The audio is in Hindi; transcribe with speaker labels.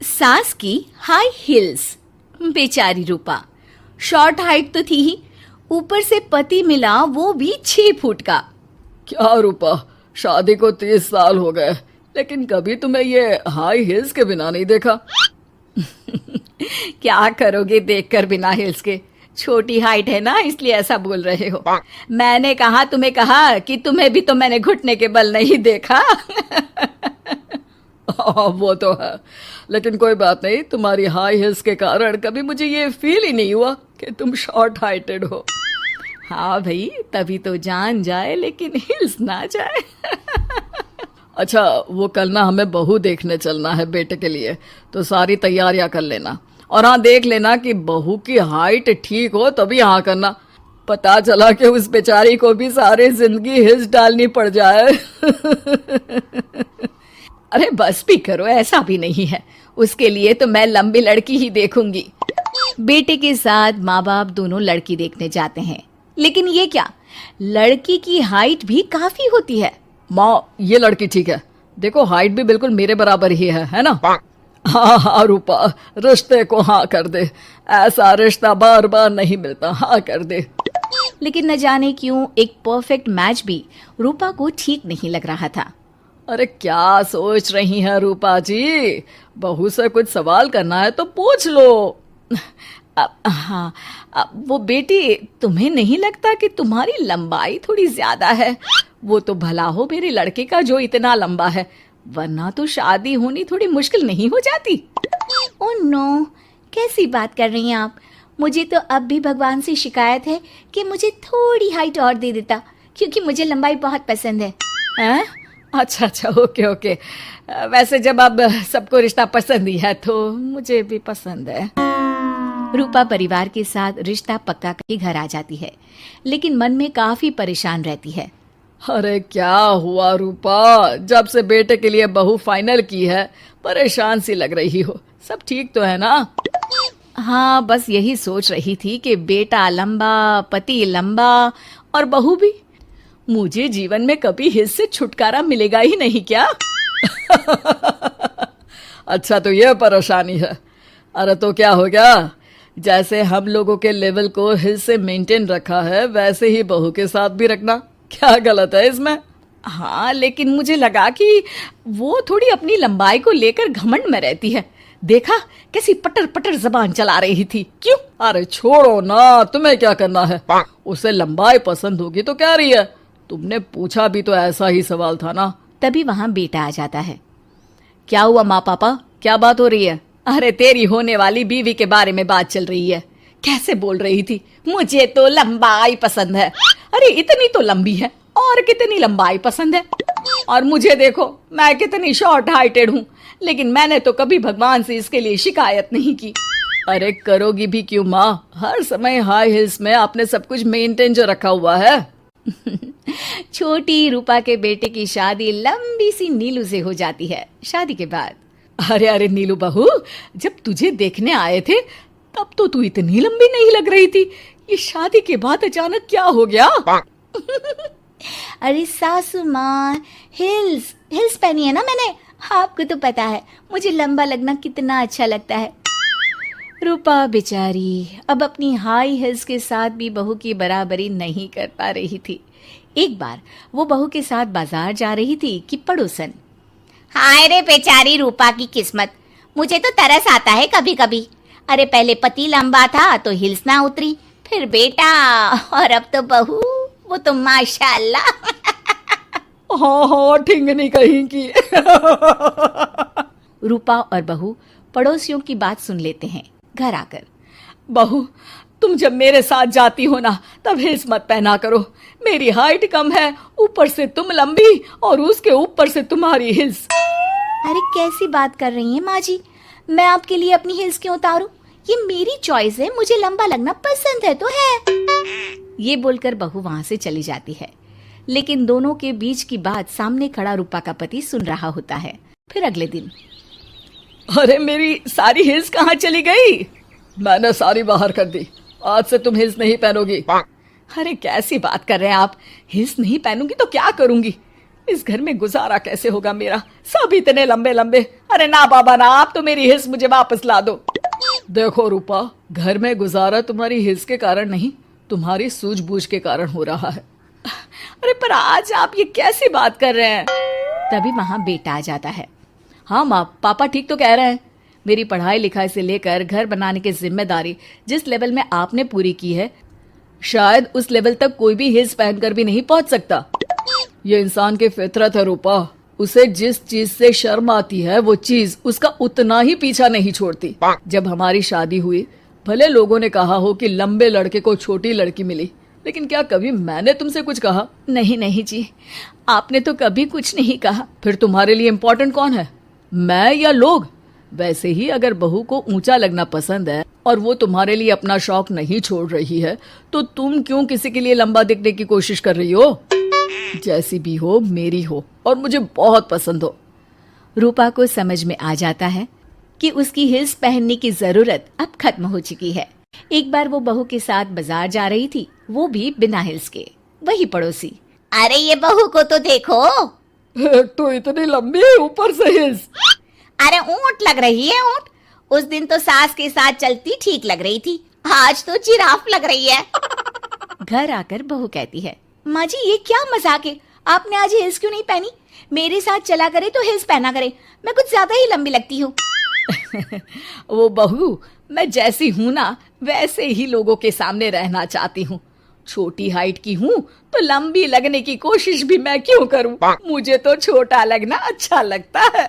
Speaker 1: सास की हाई हील्स। बेचारी रूपा, शॉर्ट हाइट तो थी ही, ऊपर से पति मिला वो भी 6 फुट का।
Speaker 2: क्या रूपा, शादी को 30 साल हो गए, लेकिन कभी तुम्हें ये हाई हील्स के बिना नहीं देखा।
Speaker 1: क्या करोगे देखकर बिना हिल्स के? छोटी हाइट है ना, इसलिए ऐसा बोल रहे हो। मैंने कहा तुम्हें कहा कि तुम्हें भी तो मैंने घुटने के बल नहीं देखा।
Speaker 2: वो तो है, लेकिन कोई बात नहीं, तुम्हारी हाई हील्स के कारण कभी मुझे ये फील ही नहीं हुआ कि तुम शॉर्ट हाइटेड हो।
Speaker 1: हाँ भाई, तभी तो जान जाए लेकिन हिल्स ना जाए।
Speaker 2: अच्छा, वो कल ना हमें बहू देखने चलना है बेटे के लिए, तो सारी तैयारियां कर लेना। और हाँ, देख लेना कि बहू की हाइट ठीक हो तभी हाँ करना। पता चला कि उस बेचारी को भी सारी जिंदगी हिल्स डालनी पड़ जाए।
Speaker 1: अरे बस भी करो, ऐसा भी नहीं है। उसके लिए तो मैं लंबी लड़की ही देखूंगी। बेटे के साथ माँ बाप दोनों लड़की देखने जाते हैं, लेकिन ये क्या, लड़की की हाइट भी काफी होती है।
Speaker 2: माँ, ये लड़की ठीक है, देखो हाइट भी बिल्कुल मेरे बराबर ही है ना? हाँ हाँ रूपा, रिश्ते को हाँ कर दे, ऐसा रिश्ता बार बार नहीं मिलता, हाँ कर दे।
Speaker 1: लेकिन न जाने क्यों एक परफेक्ट मैच भी रूपा को ठीक नहीं लग रहा था।
Speaker 2: अरे क्या सोच रही हैं रूपा जी, बहू से कुछ सवाल करना है तो पूछ लो।
Speaker 1: हाँ, वो बेटी, तुम्हें नहीं लगता कि तुम्हारी लंबाई थोड़ी ज्यादा है? वो तो भला हो मेरे लड़के का जो इतना लंबा है, वरना तो शादी होनी थोड़ी मुश्किल नहीं हो जाती। ओह नो, कैसी बात कर रही हैं आप? मुझे तो अब भी भगवान से शिकायत है कि मुझे थोड़ी हाइट और दे देता, क्योंकि मुझे लंबाई बहुत पसंद है।
Speaker 2: हैं? अच्छा अच्छा, ओके ओके। वैसे जब अब सबको रिश्ता पसंद ही है तो मुझे भी पसंद है।
Speaker 1: रूपा परिवार के साथ रिश्ता पक्का करके घर आ जाती है, लेकिन मन में काफी परेशान रहती है।
Speaker 2: अरे क्या हुआ रूपा, जब से बेटे के लिए बहू फाइनल की है परेशान सी लग रही हो, सब ठीक तो है ना?
Speaker 1: हाँ, बस यही सोच रही थी कि बेटा लंबा, पति लंबा और बहू भी। मुझे जीवन में कभी हिस्स से छुटकारा मिलेगा ही नहीं क्या?
Speaker 2: अच्छा, तो ये परेशानी है। अरे तो क्या हो गया, जैसे हम लोगों के लेवल को हिल्स से मेंटेन रखा है वैसे ही बहू के साथ भी रखना, क्या गलत है इसमें?
Speaker 1: हाँ, लेकिन मुझे लगा कि वो थोड़ी अपनी लंबाई को लेकर घमंड में रहती है। देखा कैसी पटर पटर जबान चला रही थी। क्यों?
Speaker 2: अरे छोड़ो ना, तुम्हें क्या करना है? उसे लंबाई पसंद होगी तो क्या रही है, तुमने पूछा भी तो ऐसा ही सवाल था ना।
Speaker 1: तभी वहां बेटा आ जाता है। क्या हुआ माँ पापा, क्या बात हो रही है? अरे तेरी होने वाली बीवी के बारे में बात चल रही है। कैसे बोल रही थी, मुझे तो लंबाई पसंद है। अरे इतनी तो लंबी है, और कितनी लंबाई पसंद है? और मुझे देखो, मैं कितनी शॉर्ट हाइटेड हूँ, लेकिन मैंने तो कभी भगवान से इसके लिए शिकायत नहीं की।
Speaker 2: अरे करोगी भी क्यों माँ, हर समय हाई हिल्स में आपने सब कुछ मेंटेन जो रखा हुआ है।
Speaker 1: छोटी रूपा के बेटे की शादी लंबी सी नीलू से हो जाती है। शादी के बाद,
Speaker 2: अरे अरे नीलू बहू, जब तुझे देखने आए थे तब तो तू इतनी लंबी नहीं लग रही थी, ये शादी के बाद अचानक क्या हो गया?
Speaker 1: अरे सासू माँ, हिल्स हिल्स पहनी है ना मैंने, आपको तो पता है मुझे लंबा लगना कितना अच्छा लगता है। रूपा बेचारी अब अपनी हाई हिल्स के साथ भी बहू की बराबरी नहीं कर पा रही थी। एक बार वो बहू के साथ बाजार जा रही थी कि पड़ोसन,
Speaker 3: हाय रे बेचारी रूपा की किस्मत, मुझे तो तरस आता है कभी कभी। अरे पहले पति लंबा था तो हिल्स ना उतरी, फिर बेटा, और अब तो बहू, वो तो माशाल्लाह।
Speaker 2: हाँ हाँ, ठिंगनी कहीं की।
Speaker 1: रूपा और बहू पड़ोसियों की बात सुन लेते हैं। घर आकर,
Speaker 2: बहू, तुम जब मेरे साथ जाती हो ना तब हिल्स मत पहना करो, मेरी हाइट कम है, ऊपर से तुम लंबी और उसके ऊपर से तुम्हारी हिल्स।
Speaker 1: अरे कैसी बात कर रही हैं माँ जी, मैं आपके लिए अपनी हिल्स क्यों उतारूं? ये मेरी चॉइस है, मुझे लंबा लगना पसंद है तो है। ये बोलकर बहू वहां से चली जाती है, लेकिन दोनों के बीच की बात सामने खड़ा रूपा का पति सुन रहा होता है। फिर अगले दिन,
Speaker 2: अरे मेरी सारी हिल्स कहाँ चली गई? मैंने सारी बाहर कर दी, आज से तुम हिल्स नहीं पहनोगी।
Speaker 1: अरे कैसी बात कर रहे हैं आप, हिल्स नहीं पहनूंगी तो क्या करूंगी? इस घर में गुजारा कैसे होगा मेरा, सब इतने लंबे लंबे। अरे ना बाबा ना, आप तो मेरी हिस्स मुझे वापस ला दो।
Speaker 2: देखो रूपा, घर में गुजारा तुम्हारी हिस्स के कारण नहीं, तुम्हारी सूझबूझ के कारण हो रहा है।
Speaker 1: अरे पर आज आप ये कैसी बात कर रहे हैं? तभी वहां बेटा आ जाता है। हाँ माँ, पापा ठीक तो कह रहे हैं। मेरी पढ़ाई लिखाई से लेकर घर बनाने की जिम्मेदारी जिस लेवल में आपने पूरी की है, शायद उस लेवल तक कोई भी हिल्स पहनकर भी नहीं पहुंच सकता।
Speaker 2: ये इंसान की फितरत है रूपा, उसे जिस चीज से शर्म आती है वो चीज उसका उतना ही पीछा नहीं छोड़ती। जब हमारी शादी हुई, भले लोगों ने कहा हो कि लंबे लड़के को छोटी लड़की मिली, लेकिन क्या कभी मैंने तुमसे कुछ कहा?
Speaker 1: नहीं नहीं जी, आपने तो कभी कुछ नहीं कहा।
Speaker 2: फिर तुम्हारे लिए इम्पोर्टेंट कौन है, मैं या लोग? वैसे ही अगर बहू को ऊंचा लगना पसंद है और वो तुम्हारे लिए अपना शौक नहीं छोड़ रही है, तो तुम क्यों किसी के लिए लंबा दिखने की कोशिश कर रही हो? जैसी भी हो, मेरी हो और मुझे बहुत पसंद हो।
Speaker 1: रूपा को समझ में आ जाता है कि उसकी हिल्स पहनने की जरूरत अब खत्म हो चुकी है। एक बार वो बहू के साथ बाजार जा रही थी, वो भी बिना हिल्स के। वही पड़ोसी,
Speaker 3: अरे ये बहू को तो देखो,
Speaker 2: एक तो इतनी लंबी, ऊपर से हिल्स।
Speaker 3: अरे ऊंट लग रही है ऊंट। उस दिन तो सास के साथ चलती ठीक लग रही थी, आज तो जिराफ लग रही है।
Speaker 1: घर आकर बहू कहती है, माँ जी ये क्या मजाक है, आपने आज हिल्स क्यों नहीं पहनी? मेरे साथ चला करे तो हिल्स पहना करे, मैं कुछ ज्यादा ही लंबी लगती हूँ। वो बहू, मैं जैसी हूँ ना वैसे ही लोगों के सामने रहना चाहती हूँ। छोटी हाइट की हूँ तो लंबी लगने की कोशिश भी मैं क्यों करूँ? मुझे तो छोटा लगना अच्छा लगता है।